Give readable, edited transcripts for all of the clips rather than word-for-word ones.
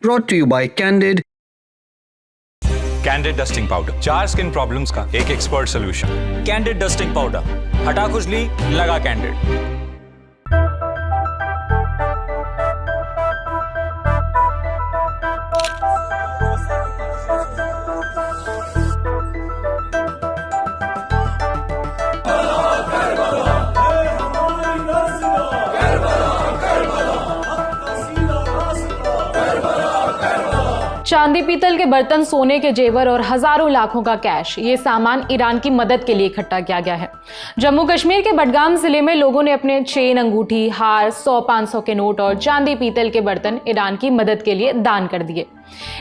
Brought to you by Candid. Candid dusting powder, 4 skin problems का एक expert solution. Candid dusting powder, हटा खुजली, लगा कैंडिड। चांदी पीतल के बर्तन, सोने के जेवर और हजारों लाखों का कैश, ये सामान ईरान की मदद के लिए इकट्ठा किया गया है। जम्मू कश्मीर के बडगाम जिले में लोगों ने अपने चेन, अंगूठी, हार, 100-500 के नोट और चांदी पीतल के बर्तन ईरान की मदद के लिए दान कर दिए।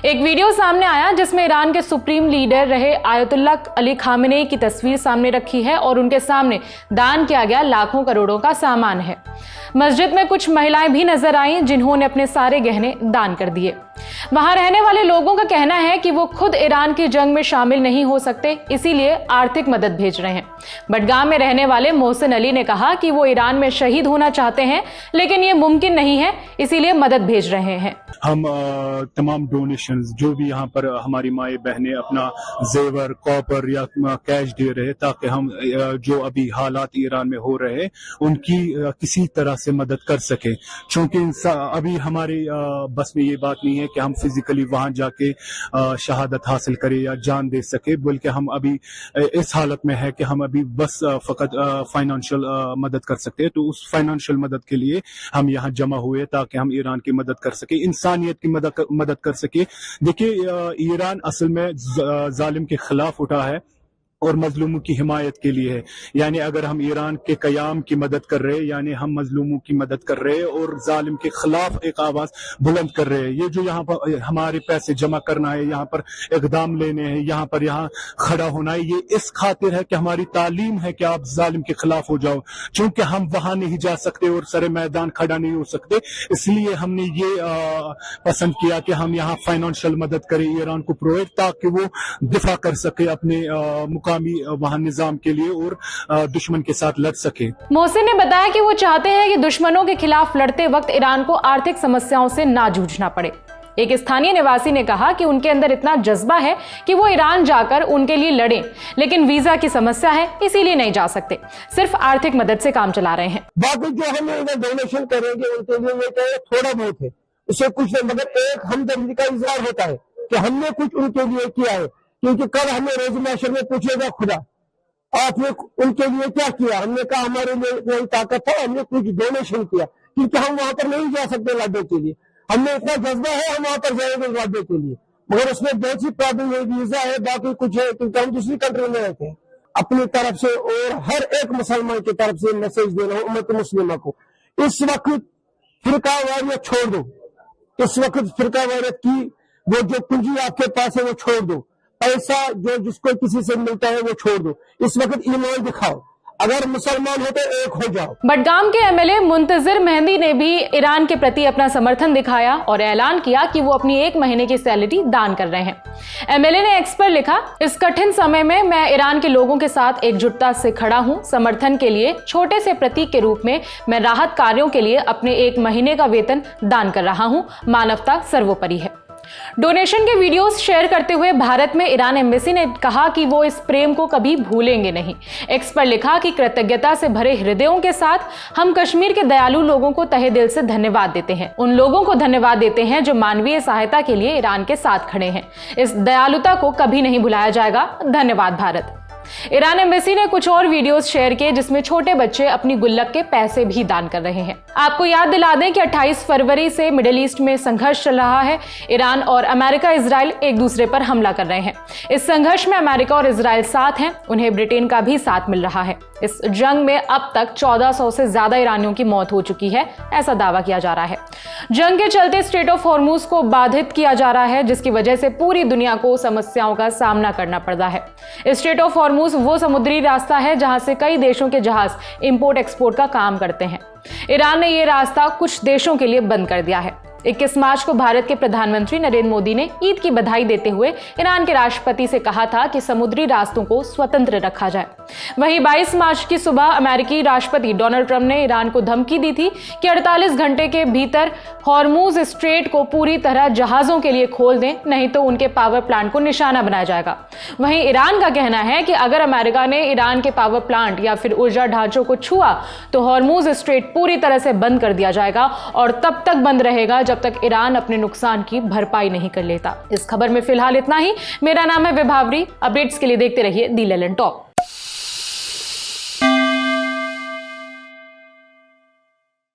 एक वीडियो सामने आया जिसमें ईरान के सुप्रीम लीडर रहे आयतुल्लाह अली खामेनेई की तस्वीर सामने रखी है और उनके सामने दान किया गया लाखों करोड़ों का सामान है। मस्जिद में कुछ महिलाएं भी नजर आईं जिन्होंने अपने सारे गहने दान कर दिए। वहां रहने वाले लोगों का कहना है कि वो खुद ईरान की जंग में शामिल नहीं हो सकते, इसीलिए आर्थिक मदद भेज रहे हैं। बडगाम में रहने वाले मोहसिन अली ने कहा कि वो ईरान में शहीद होना चाहते हैं, लेकिन ये मुमकिन नहीं है, इसीलिए मदद भेज रहे हैं। हम तमाम डोनेशंस जो भी यहाँ पर हमारी माए बहनें अपना जेवर, कॉपर या कैश दे रहे, ताकि हम जो अभी हालात ईरान में हो रहे उनकी किसी तरह से मदद कर सके, क्योंकि अभी हमारे बस में ये बात नहीं है कि हम फिजिकली वहां जाके शहादत हासिल करें या जान दे सके, बल्कि हम अभी इस हालत में है कि हम अभी बस फकत फाइनेंशियल मदद कर सकते हैं। तो उस फाइनेंशियल मदद के लिए हम यहाँ जमा हुए ताकि हम ईरान की मदद कर सके, इंसानियत की मदद कर सके। देखिए, ईरान असल में जालिम के खिलाफ उठा है और मजलूमों की हिमायत के लिए है। यानी अगर हम ईरान के कयाम की मदद कर रहे हैं, यानी हम मजलूमों की मदद कर रहे हैं और जालिम के खिलाफ एक आवाज बुलंद कर रहे हैं। ये जो यहाँ पर हमारे पैसे जमा करना है, यहाँ पर इकदाम लेने हैं, यहाँ खड़ा होना है, ये इस खातिर है कि हमारी तालीम है कि आप जालिम के खिलाफ हो जाओ। क्योंकि हम वहां नहीं जा सकते और सरे मैदान खड़ा नहीं हो सकते, इसलिए हमने ये पसंद किया कि हम यहाँ फाइनेंशियल मदद करें ईरान को प्रोवाइड, ताकि वो दिफा कर सके अपने वहां निजाम के लिए और दुश्मन के साथ लड़ सके। मोहसिन ने बताया कि वो चाहते हैं कि दुश्मनों के खिलाफ लड़ते वक्त ईरान को आर्थिक समस्याओं से ना जूझना पड़े। एक स्थानीय निवासी ने कहा कि उनके अंदर इतना जज्बा है कि वो ईरान जाकर उनके लिए लड़ें, लेकिन वीजा की समस्या है, इसीलिए नहीं जा सकते, सिर्फ आर्थिक मदद से काम चला रहे हैं। बाकी जो हम डोनेशन करेंगे उनके लिए ये थोड़ा बहुत है, उसे कुछ नहीं, मगर एक हमदर्दी का इजहार होता है कि हमने कुछ उनके लिए किया है। क्योंकि कल हमें रोज महशर में पूछेगा खुदा आपने उनके लिए क्या किया। हमने कहा हमारे लिए कोई ताकत है, हमने कुछ डोनेशन किया, क्योंकि हम वहां पर नहीं जा सकते लड़ने के लिए। हमने इतना जज्बा है, हम वहां पर जाएंगे लड़ने के लिए, मगर उसमें बहुत सी प्रॉब्लम है, वीजा है, बाकी कुछ है, क्योंकि हम दूसरी कंट्री में रहते हैं। अपनी तरफ से और हर एक मुसलमान की तरफ से मैसेज दे रहा हूँ उम्मत मुस्लिमा को, इस वक्त फिरका वारियत छोड़ दो। इस वक्त फिरका वारियत की वो जो पूंजी आपके पास है वो छोड़ दो, पैसा जो जिसको किसी से मिलता है वो छोड़ दो, इस वक्त ईमान दिखाओ, अगर मुसलमान हो तो एक हो जाओ। बडगाम के एमएलए मुंतजिर मेहंदी ने भी ईरान के प्रति अपना समर्थन दिखाया और ऐलान किया कि वो अपनी 1 महीने की सैलरी दान कर रहे हैं। एमएलए ने एक्स पर लिखा, इस कठिन समय में मैं ईरान के लोगों के साथ एकजुटता से खड़ा हूं। समर्थन के लिए छोटे से प्रतीक के रूप में मैं राहत कार्यों के लिए अपने 1 महीने का वेतन दान कर रहा हूं। मानवता सर्वोपरि है। डोनेशन के वीडियोस शेयर करते हुए भारत में ईरान एम्बेसी ने कहा कि वो इस प्रेम को कभी भूलेंगे नहीं। एक्स पर लिखा कि कृतज्ञता से भरे हृदयों के साथ हम कश्मीर के दयालु लोगों को तहे दिल से धन्यवाद देते हैं। उन लोगों को धन्यवाद देते हैं जो मानवीय सहायता के लिए ईरान के साथ खड़े हैं। इस दयालुता को कभी नहीं भुलाया जाएगा। धन्यवाद भारत। ईरान एम्बेसी ने कुछ और वीडियोस शेयर किए जिसमें छोटे बच्चे अपनी गुल्लक के पैसे भी दान कर रहे हैं। आपको याद दिला दें कि 28 फरवरी से मिडिल ईस्ट में संघर्ष चल रहा है। ईरान और अमेरिका, इजराइल एक दूसरे पर हमला कर रहे हैं। इस संघर्ष में अमेरिका और इजराइल साथ हैं, उन्हें ब्रिटेन का भी साथ मिल रहा है। इस जंग में अब तक 1400 से ज्यादा ईरानियों की मौत हो चुकी है, ऐसा दावा किया जा रहा है। जंग के चलते स्ट्रेट ऑफ हॉर्मुज को बाधित किया जा रहा है, जिसकी वजह से पूरी दुनिया को समस्याओं का सामना करना पड़ रहा है। स्ट्रेट ऑफ हॉर्मुज वो समुद्री रास्ता है जहां से कई देशों के जहाज इंपोर्ट एक्सपोर्ट का काम करते हैं। ईरान ने ये रास्ता कुछ देशों के लिए बंद कर दिया है। 21 मार्च को भारत के प्रधानमंत्री नरेंद्र मोदी ने ईद की बधाई देते हुए ईरान के राष्ट्रपति से कहा था कि समुद्री रास्तों को स्वतंत्र रखा जाए। वहीं 22 मार्च की सुबह अमेरिकी राष्ट्रपति डोनाल्ड ट्रंप ने ईरान को धमकी दी थी कि 48 घंटे के भीतर हॉर्मुज स्ट्रेट को पूरी तरह जहाजों के लिए खोल दें, नहीं तो उनके पावर प्लांट को निशाना बनाया जाएगा। वहीं ईरान का कहना है कि अगर अमेरिका ने ईरान के पावर प्लांट या फिर ऊर्जा ढांचों को छुआ तो हॉर्मुज स्ट्रेट पूरी तरह से बंद कर दिया जाएगा और तब तक बंद रहेगा जब तक ईरान अपने नुकसान की भरपाई नहीं कर लेता। इस खबर में फिलहाल इतना ही। मेरा नाम है विभावरी। अपडेट्स के लिए देखते रहिए दी लेलन टॉप।